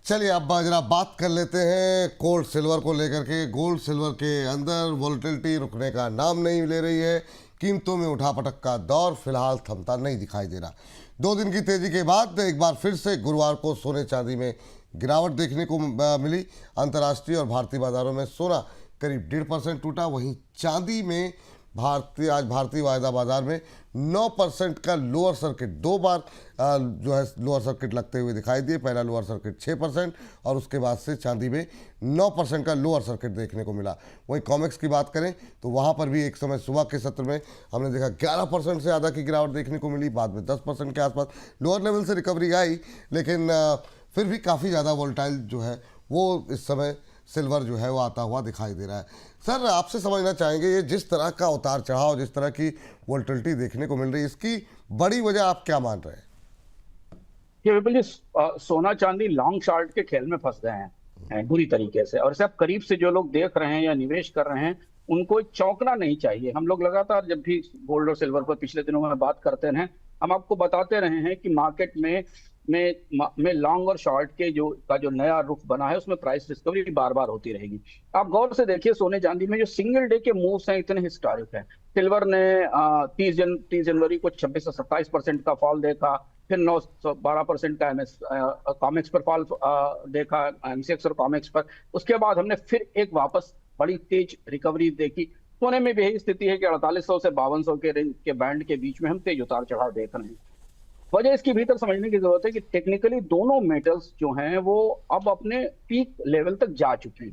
चलिए अब जरा बात कर लेते हैं गोल्ड सिल्वर को लेकर के। गोल्ड सिल्वर के अंदर वोलेटिलिटी रुकने का नाम नहीं ले रही है। कीमतों में उठापटक का दौर फिलहाल थमता नहीं दिखाई दे रहा। 2 दिन की तेजी के बाद एक बार फिर से गुरुवार को सोने चांदी में गिरावट देखने को मिली। अंतर्राष्ट्रीय और भारतीय बाजारों में सोना करीब 1.5% टूटा, वहीं चांदी में आज भारतीय वायदा बाजार में 9% का लोअर सर्किट, 2 बार जो है लोअर सर्किट लगते हुए दिखाई दिए। पहला लोअर सर्किट 6% और उसके बाद से चांदी में 9% का लोअर सर्किट देखने को मिला। वहीं कॉमेक्स की बात करें तो वहाँ पर भी एक समय सुबह के सत्र में हमने देखा 11% से ज़्यादा की गिरावट देखने को मिली। बाद में 10% के आसपास लोअर लेवल से रिकवरी आई, लेकिन फिर भी काफ़ी ज़्यादा वोलेटाइल जो है वो इस समय सिल्वर जो है वो आता हुआ दिखाई दे रहा है। सर, आपसे समझना चाहेंगे, ये जिस तरह का उतार चढ़ाव, जिस तरह की वोलेटिलिटी देखने को मिल रही है, इसकी बड़ी वजह आप क्या मान रहे हैं? ये विपुल जी, सोना चांदी लॉन्ग शॉर्ट के खेल में फंस गए हैं बुरी तरीके से। और इसे आप करीब से जो लोग देख रहे हैं या निवेश कर रहे हैं उनको चौंकना नहीं चाहिए। हम लोग लगातार जब भी गोल्ड और सिल्वर पर पिछले दिनों में बात करते हैं, हम आपको बताते रहे हैं कि मार्केट में लॉन्ग और शॉर्ट के जो नया रुख बना है उसमें प्राइस डिस्कवरी बार बार होती रहेगी। आप गौर से देखिए, सोने चांदी में जो सिंगल डे के मूव्स हैं इतने हिस्टोरिक हैं। सिल्वर ने 30 जनवरी को 26 से 27% का फॉल देखा, फिर 9-12% का एमएस कॉमेक्स पर फॉल देखा, एमसीएक्स और कॉमेक्स पर। उसके बाद हमने फिर एक वापस बड़ी तेज रिकवरी देखी। सोने में भी यही स्थिति है कि 4800 से 5200 के रेंज के बैंड के बीच में हम तेज उतार चढ़ाव देख रहे हैं। वजह इसकी भीतर समझने की जरूरत है कि टेक्निकली दोनों मेटल्स जो हैं वो अब अपने पीक लेवल तक जा चुके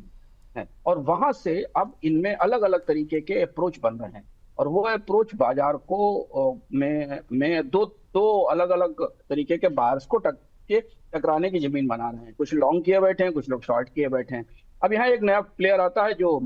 हैं और वहां से अब इनमें अलग अलग तरीके के अप्रोच बन रहे हैं। और वो अप्रोच बाजार को में दो अलग अलग तरीके के बायर्स को टकराने की जमीन बना रहे हैं। कुछ लॉन्ग किए बैठे हैं, कुछ लोग शॉर्ट किए बैठे हैं। अब यहाँ एक नया प्लेयर आता है जो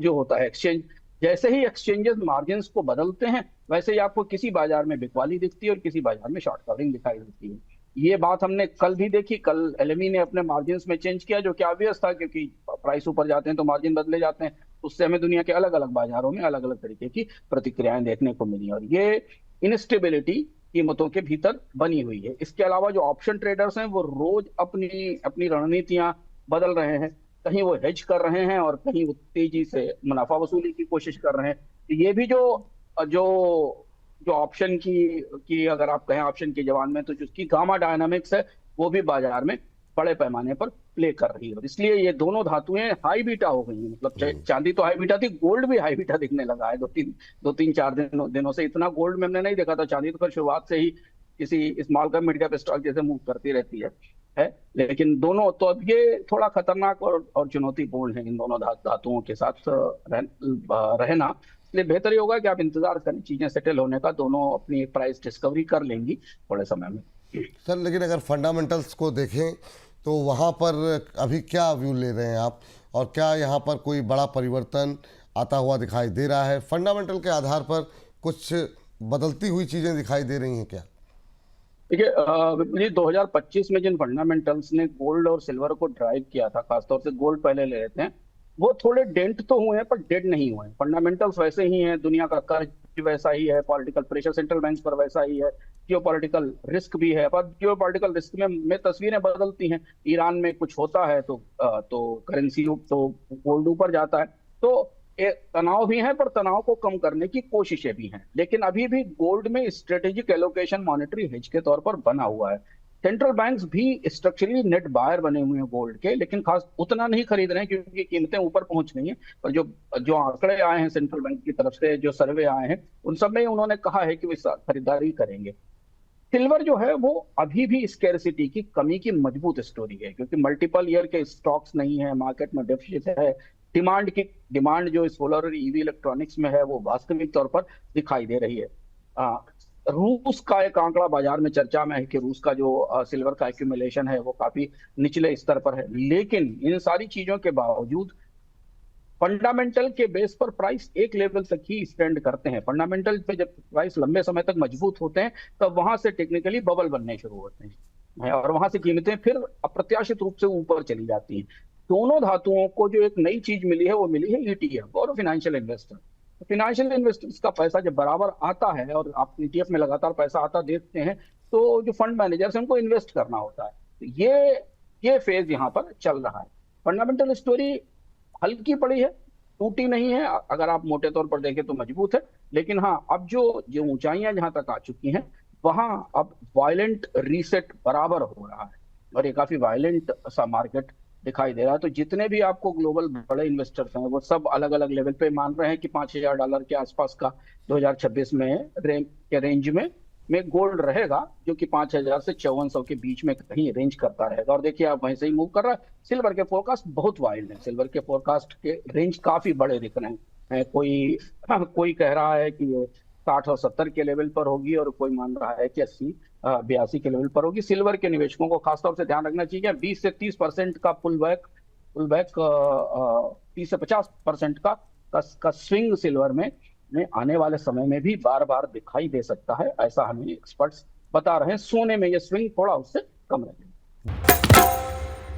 होता है एक्सचेंज। जैसे ही एक्सचेंजेस मार्जिन को बदलते हैं वैसे ही आपको किसी बाजार में बिकवाली दिखती है और किसी बाजार में शॉर्ट कवरिंग दिखाई देती है। ये बात हमने कल भी देखी। कल एलएमई ने अपने मार्जिन में चेंज किया, जो कि ऑब्वियस था क्योंकि प्राइस ऊपर जाते हैं तो मार्जिन बदले जाते हैं। उससे हमें दुनिया के अलग अलग बाजारों में अलग अलग तरीके की प्रतिक्रियाएं देखने को मिली और ये इनस्टेबिलिटी कीमतों के भीतर बनी हुई है। इसके अलावा जो ऑप्शन ट्रेडर्स हैं वो रोज अपनी अपनी रणनीतियां बदल रहे हैं। कहीं वो हेज कर रहे हैं और कहीं वो तेजी से मुनाफा वसूली की कोशिश कर रहे हैं। ये भी जो जो जो ऑप्शन की अगर आप कहें ऑप्शन की जबान में, तो जिसकी गामा डायनामिक्स है वो भी बाजार में बड़े पैमाने पर प्ले कर रही है। इसलिए ये दोनों धातुएं हाई बीटा हो गई हैं। मतलब चांदी तो हाई बीटा थी, गोल्ड भी हाई बीटा दिखने लगा है। दो तीन चार दिनों से इतना गोल्ड में हमने नहीं देखा था। चांदी तो फिर शुरुआत से ही किसी small cap mid cap stock जैसे मूव करती रहती है। लेकिन दोनों तो अब ये थोड़ा खतरनाक और चुनौतीपूर्ण है इन दोनों धातुओं के साथ रहना। इसलिए बेहतर ये होगा कि आप इंतजार करें चीजें सेटल होने का। दोनों अपनी प्राइस डिस्कवरी कर लेंगी थोड़े समय में। सर, लेकिन अगर फंडामेंटल्स को देखें तो वहाँ पर अभी क्या व्यू ले रहे हैं आप, और क्या यहाँ पर कोई बड़ा परिवर्तन आता हुआ दिखाई दे रहा है? फंडामेंटल के आधार पर कुछ बदलती हुई चीज़ें दिखाई दे रही हैं क्या? देखिए ये 2025 में जिन फंडामेंटल्स ने गोल्ड और सिल्वर को ड्राइव किया था, खासतौर से गोल्ड पहले ले लेते हैं, वो थोड़े डेंट तो हुए हैं पर डेड नहीं हुए हैं। फंडामेंटल्स वैसे ही हैं, दुनिया का कर्ज वैसा ही है, पॉलिटिकल प्रेशर सेंट्रल बैंक पर वैसा ही है, जियोपॉलिटिकल रिस्क भी है। पर जियोपॉलिटिकल रिस्क में तस्वीरें बदलती हैं। ईरान में कुछ होता है तो करेंसी तो गोल्ड ऊपर जाता है। तो तनाव भी है पर तनाव को कम करने की कोशिशें भी हैं। लेकिन अभी भी गोल्ड में स्ट्रेटेजिक एलोकेशन मॉनेटरी हेज के तौर पर बना हुआ है। सेंट्रल बैंक्स भी स्ट्रक्चरली नेट बायर बने हुए हैं गोल्ड के, लेकिन खास उतना नहीं खरीद रहे हैं क्योंकि कीमतें ऊपर पहुंच गई हैं। पर जो जो आंकड़े आए हैं सेंट्रल बैंक की तरफ से, जो सर्वे आए हैं, उन सब में उन्होंने कहा है कि वो खरीदारी करेंगे। सिल्वर जो है वो अभी भी स्कैरसिटी की कमी की मजबूत स्टोरी है क्योंकि मल्टीपल ईयर के स्टॉक्स नहीं है, मार्केट में डेफिसिट है। डिमांड जो सोलर और ईवी इलेक्ट्रॉनिक्स में है वो वास्तविक तौर पर दिखाई दे रही है। रूस का एक आंकड़ा बाजार में चर्चा में है कि रूस का जो सिल्वर का एक्यूमुलेशन है वो काफी निचले स्तर पर है। लेकिन इन सारी चीजों के बावजूद फंडामेंटल के बेस पर प्राइस एक लेवल तक ही स्टैंड करते हैं। फंडामेंटल पे जब प्राइस लंबे समय तक मजबूत होते हैं तब वहां से टेक्निकली बबल बनने शुरू होते हैं और वहां से कीमतें फिर अप्रत्याशित रूप से ईटीएफ चली जाती हैं। दोनों धातुओं को जो एक नई चीज मिली है वो मिली है ईटीएफ और फाइनेंशियल इन्वेस्टर। फाइनेंशियल इन्वेस्टर्स का पैसा जब बराबर आता है और आप ईटीएफ में लगातार पैसा आता देखते हैं तो जो फंड मैनेजर्स हैं उनको इन्वेस्ट करना होता है। तो ये ये फेज यहाँ पर चल रहा है। फंडामेंटल स्टोरी हल्की पड़ी है, टूटी नहीं है, अगर आप मोटे तौर पर देखें तो मजबूत है। लेकिन हाँ, अब जो जो ऊंचाइयां जहां तक आ चुकी हैं, वहां अब वायलेंट रीसेट बराबर हो रहा है और ये काफी वायलेंट सा मार्केट दिखाई दे रहा है। तो जितने भी आपको ग्लोबल बड़े इन्वेस्टर्स हैं, वो सब अलग अलग लेवल पे मान रहे हैं कि $5,000 के आसपास का 2026 में के रेंज में गोल्ड रहेगा, जो कि 5,000 से 5,400 के बीच में कहीं रेंज करता रहेगा। और देखिए आप वहीं से ही मूव कर रहा है। सिल्वर के फोरकास्ट बहुत वाइल्ड है, सिल्वर के फोरकास्ट के रेंज काफी बड़े दिख रहे हैं। कोई कह रहा है कि ये 60 और 70 के लेवल पर होगी, और कोई मान रहा है कि 80 82 के लेवल पर होगी। सिल्वर के निवेशकों को खासतौर से ध्यान रखना चाहिए, 20 से 30% का पुल बैक 30 से 50% का स्विंग सिल्वर में आने वाले समय में भी बार बार दिखाई दे सकता है, ऐसा हमें एक्सपर्ट्स बता रहे हैं। सोने में ये स्विंग थोड़ा उससे कम रहेगा।